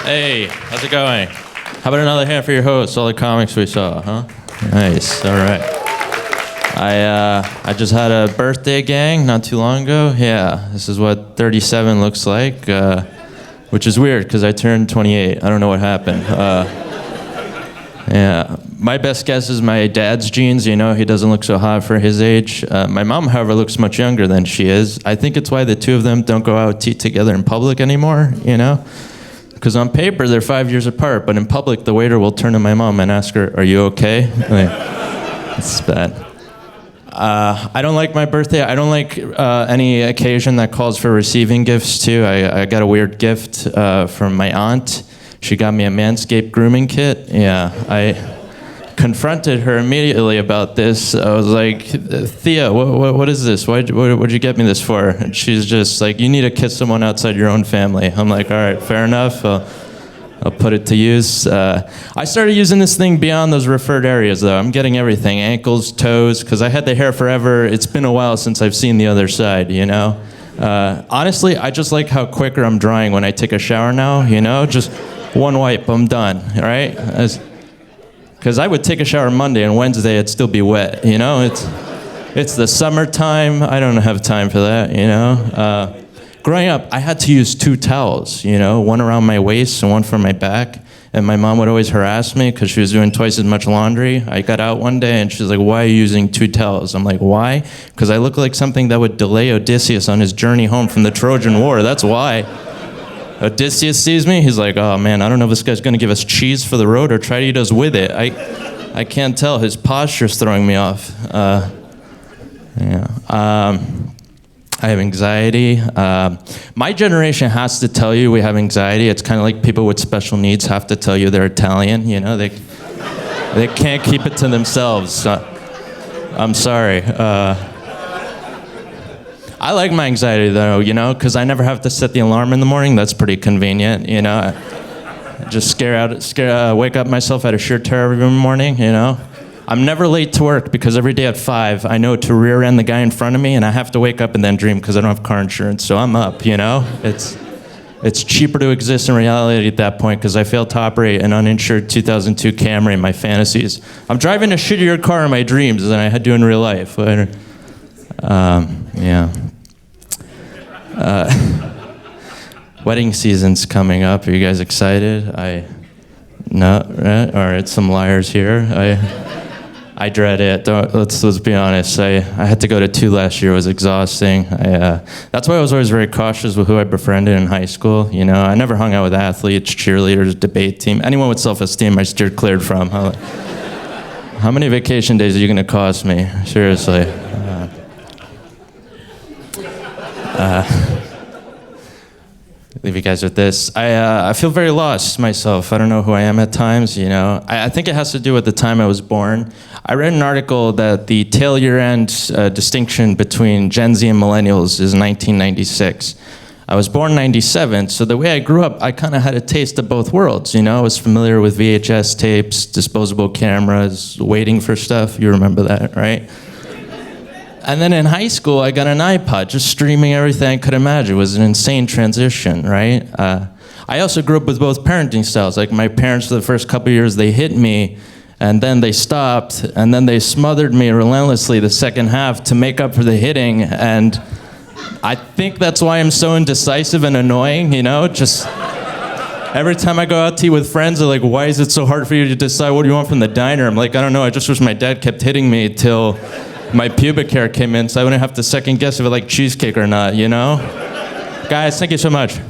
Hey, how's it going? How about another hand for your host, all the comics we saw, huh? Nice, all right. I just had a birthday gang not too long ago. Yeah, this is what 37 looks like, which is weird because I turned 28. I don't know what happened. Yeah, my best guess is my dad's genes. You know, he doesn't look so hot for his age. My mom, however, looks much younger than she is. I think it's why the two of them don't go out to eat together in public anymore, you know? Because on paper, they're 5 years apart, but in public, the waiter will turn to my mom and ask her, "Are you okay?" It's bad. I don't like my birthday. I don't like any occasion that calls for receiving gifts, too. I got a weird gift from my aunt. She got me a Manscaped grooming kit. Yeah, I confronted her immediately about this. I was like, "Thea, what is this? What'd you get me this for?" And she's just like, "You need to kiss someone outside your own family." I'm like, "All right, fair enough. I'll put it to use." I started using this thing beyond those referred areas, though. I'm getting everything, ankles, toes, because I had the hair forever. It's been a while since I've seen the other side, you know? Honestly, I just like how quicker I'm drying when I take a shower now, you know? Just one wipe, I'm done, all right? Because I would take a shower Monday and Wednesday it'd still be wet, you know? It's the summertime. I don't have time for that, you know? Growing up, I had to use two towels, you know, one around my waist and one for my back. And my mom would always harass me because she was doing twice as much laundry. I got out one day and she's like, "Why are you using two towels?" I'm like, "Why? Because I look like something that would delay Odysseus on his journey home from the Trojan War. That's why." Odysseus sees me, he's like, "Oh man, I don't know if this guy's gonna give us cheese for the road or try to eat us with it." I can't tell, his posture's throwing me off. I have anxiety. My generation has to tell you we have anxiety. It's kind of like people with special needs have to tell you they're Italian, you know? They can't keep it to themselves. I'm sorry. I like my anxiety, though, you know, because I never have to set the alarm in the morning. That's pretty convenient, you know. I just wake up myself out of sheer terror every morning, you know. I'm never late to work because every day at 5, I know to rear end the guy in front of me, and I have to wake up and then dream because I don't have car insurance, so I'm up, you know. It's cheaper to exist in reality at that point because I failed to operate an uninsured 2002 Camry in my fantasies. I'm driving a shittier car in my dreams than I had to in real life. Wedding season's coming up. Are you guys excited? No, right? All right, some liars here. I dread it. Let's be honest. I had to go to 2 last year. It was exhausting. That's why I was always very cautious with who I befriended in high school. You know, I never hung out with athletes, cheerleaders, debate team, anyone with self-esteem I steered cleared from. How many vacation days are you going to cost me? Seriously. Leave you guys with this. I feel very lost myself. I don't know who I am at times, you know. I think it has to do with the time I was born. I read an article that the tail year end distinction between Gen Z and millennials is 1996. I was born 97, so the way I grew up, I kind of had a taste of both worlds, you know. I was familiar with VHS tapes, disposable cameras, waiting for stuff. You remember that, right? And then in high school, I got an iPod, just streaming everything I could imagine. It was an insane transition, right? I also grew up with both parenting styles. Like my parents, for the first couple of years, they hit me, and then they stopped, and then they smothered me relentlessly the second half to make up for the hitting. And I think that's why I'm so indecisive and annoying, you know? Just every time I go out to eat with friends, they're like, "Why is it so hard for you to decide what you want from the diner?" I'm like, "I don't know, I just wish my dad kept hitting me till my pubic hair came in so I wouldn't have to second guess if I like cheesecake or not, you know?" Guys, thank you so much.